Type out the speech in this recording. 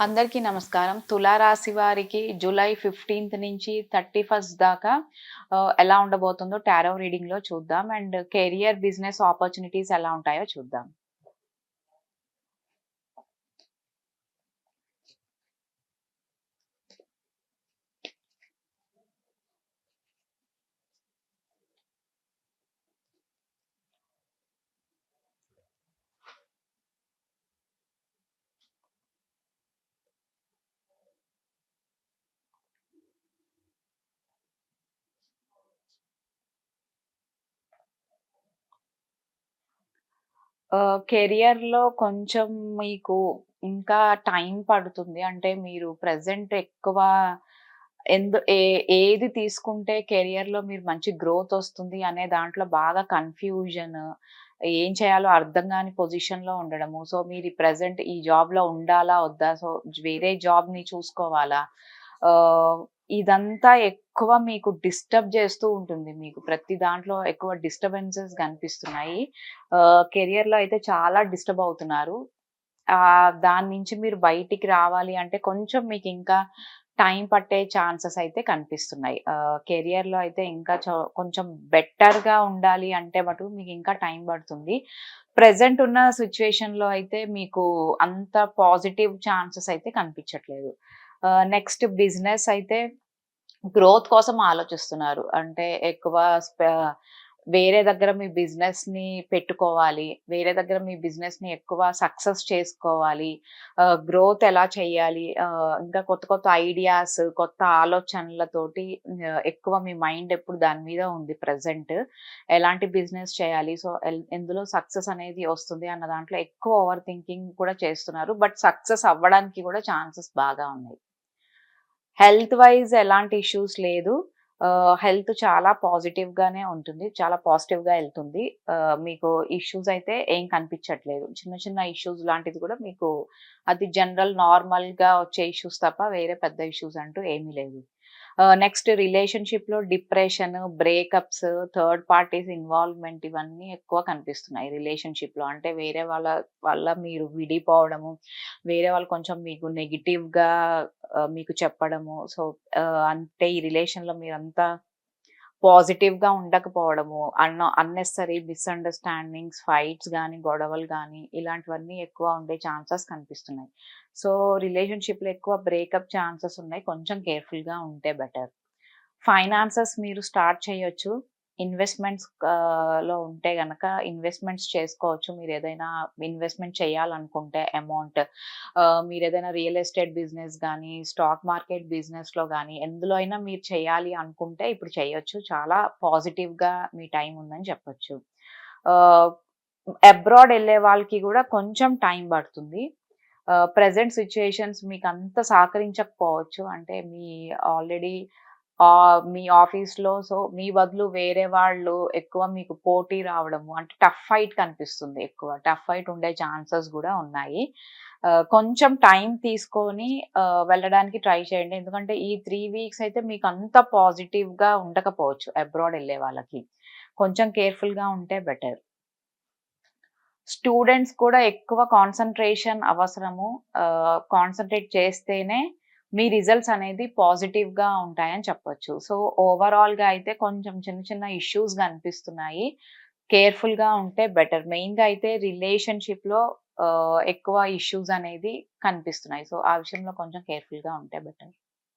అందరికీ నమస్కారం. తులారాశి వారికి జూలై 15థ్ నుంచి 31st దాకా ఎలా ఉండబోతుందో టారో రీడింగ్‌లో చూద్దాం. అండ్ కెరియర్, బిజినెస్ ఆపర్చునిటీస్ ఎలా ఉంటాయో చూద్దాం. కెరియర్‌లో కొంచెం మీకు ఇంకా టైం పడుతుంది. అంటే మీరు ప్రెజెంట్ ఎక్కువ ఏది తీసుకుంటే కెరియర్‌లో మీరు మంచి గ్రోత్ ఒస్తుంది అనే దాంట్లో బాగా కన్‌ఫ్యూజన్, ఏం చేయాలో అర్థం గాని పొజిషన్‌లో ఉండడము. సో, మీరు ప్రెజెంట్ ఈ జాబ్‌లో ఉండాలా? వద్దా? సో, వేరే జాబ్‌ని చూసుకోవాలా? ఆహ్, ఇదంతా ఎక్కువ మీకు డిస్టర్బ్ చేస్తూ ఉంటుంది. మీకు ప్రతి దాంట్లో ఎక్కువ డిస్టర్బెన్సెస్ కనిపిస్తున్నాయి. కెరియర్‌లో అయితే చాలా డిస్టర్బ్ అవుతున్నారు. దాని నుంచి మీరు బయటికి రావాలి అంటే కొంచెం మీకింకా టైం పట్టే ఛాన్సెస్ అయితే కనిపిస్తున్నాయి. కెరియర్‌లో అయితే ఇంకా కొంచెం బెటర్‌గా ఉండాలి అంటే మటుకు మీకింకా టైం పడుతుంది. ప్రెజెంట్ ఉన్న సిట్యుయేషన్‌లో అయితే మీకు అంత పాజిటివ్ ఛాన్సెస్ అయితే కనిపించట్లేదు. నెక్స్ట్ బిజినెస్ అయితే గ్రోత్ కోసం ఆలోచిస్తున్నారు. అంటే ఎక్కువ వేరే దగ్గర మీ బిజినెస్‌ని పెట్టుకోవాలి. వేరే దగ్గర మీ బిజినెస్‌ని ఎక్కువ సక్సెస్ చేసుకోవాలి. గ్రోత్ ఎలా చేయాలి? ఇంకా కొత్త కొత్త ఐడియాస్, కొత్త ఆలోచనలతోటి ఎక్కువ మీ మైండ్ ఎప్పుడు దాని మీద ఉంది ప్రెజెంట్. ఎలాంటి బిజినెస్ చేయాలి? సో, ఎందులో సక్సెస్ అనేది వస్తుంది అన్న దాంట్లో ఎక్కువ ఓవర్ థింకింగ్ కూడా చేస్తున్నారు. బట్ సక్సెస్ అవ్వడానికి కూడా ఛాన్సెస్ బాగా ఉన్నాయి. హెల్త్ వైస్ ఎలాంటి ఇష్యూస్ లేదు. హెల్త్ చాలా పాజిటివ్‌గానే ఉంటుంది. చాలా పాజిటివ్‌గా ఎళ్తుంది. మీకు ఇష్యూస్ అయితే ఏం కనిపించట్లేదు. చిన్న చిన్న ఇష్యూస్ లాంటిది కూడా మీకు అది జనరల్ నార్మల్‌గా వచ్చే ఇష్యూస్ తప్ప వేరే పెద్ద ఇష్యూస్ అంటూ ఏమీ లేదు. నెక్స్ట్ రిలేషన్‌షిప్‌లో depression, breakups, third parties involvement ఇవన్నీ ఎక్కువ కనిపిస్తున్నాయి రిలేషన్‌షిప్‌లో. అంటే వేరే వాళ్ళ వల్ల మీరు విడిపోవడము, వేరే వాళ్ళు కొంచెం మీకు నెగెటివ్‌గా మీకు చెప్పడము. సో, అంటే ఈ రిలేషన్‌లో మీరంతా పాజిటివ్‌గా ఉండకపోవడము, అన్నెసెసరీ మిస్‌అండర్‌స్టాండింగ్స్, ఫైట్స్ గానీ, గొడవలు గానీ, ఇలాంటివన్నీ ఎక్కువ ఉండే ఛాన్సెస్ కనిపిస్తున్నాయి. సో, రిలేషన్‌షిప్‌లో ఎక్కువ బ్రేకప్ ఛాన్సెస్ ఉన్నాయి. కొంచెం కేర్‌ఫుల్‌గా ఉంటే బెటర్. ఫైనాన్సెస్ మీరు స్టార్ట్ చేయొచ్చు. ఇన్వెస్ట్‌మెంట్స్ లో ఉంటే గనక ఇన్వెస్ట్‌మెంట్స్ చేసుకోవచ్చు. మీరేదైనా ఇన్వెస్ట్‌మెంట్ చేయాలనుకుంటే అమౌంట్ మీరేదైనా రియల్ ఎస్టేట్ బిజినెస్ గానీ, స్టాక్ మార్కెట్ బిజినెస్‌లో గానీ, ఎందులో అయినా మీరు చేయాలి అనుకుంటే ఇప్పుడు చేయొచ్చు. చాలా పాజిటివ్‌గా మీ టైం ఉందని చెప్పొచ్చు. ఆహ్, అబ్రాడ్ ఎళ్ళే వాళ్ళకి గూడా కొంచెం టైం పడుతుంది. ప్రెజెంట్ సిట్యుయేషన్స్ మీకంత సహకరించకపోవచ్చు. అంటే ఆల్రెడీ మీ ఆఫీస్‌లో సో, మీ బదులు వేరే వాళ్ళు ఎక్కువ మీకు పోటీ రావడము, అంటే టఫ్ ఫైట్ కనిపిస్తుంది ఎక్కువ. టఫ్ ఫైట్ ఉండే ఛాన్సెస్ గూడా ఉన్నాయి. కొంచెం టైం తీసుకొని వెళ్ళడానికి ట్రై చేయండి. ఎందుకంటే ఈ 3 వీక్స్ అయితే మీకంత పాజిటివ్‌గా ఉండకపోవచ్చు అబ్రాడ్ ఎళ్ళే వాళ్ళకి. కొంచెం కేర్‌ఫుల్‌గా ఉంటే బెటర్. స్టూడెంట్స్ కూడా ఎక్కువ కాన్సంట్రేషన్ అవసరము. కాన్సంట్రేట్ చేస్తేనే మీ రిజల్ట్స్ అనేది పాజిటివ్‌గా ఉంటాయని చెప్పొచ్చు. సో, ఓవరాల్‌గా అయితే కొంచెం చిన్న చిన్న ఇష్యూస్ కనిపిస్తున్నాయి. కేర్‌ఫుల్‌గా ఉంటే బెటర్. మెయిన్‌గా అయితే రిలేషన్‌షిప్‌లో ఎక్కువ ఇష్యూస్ అనేది కనిపిస్తున్నాయి. సో, ఆ విషయంలో కొంచెం కేర్‌ఫుల్‌గా ఉంటే బెటర్.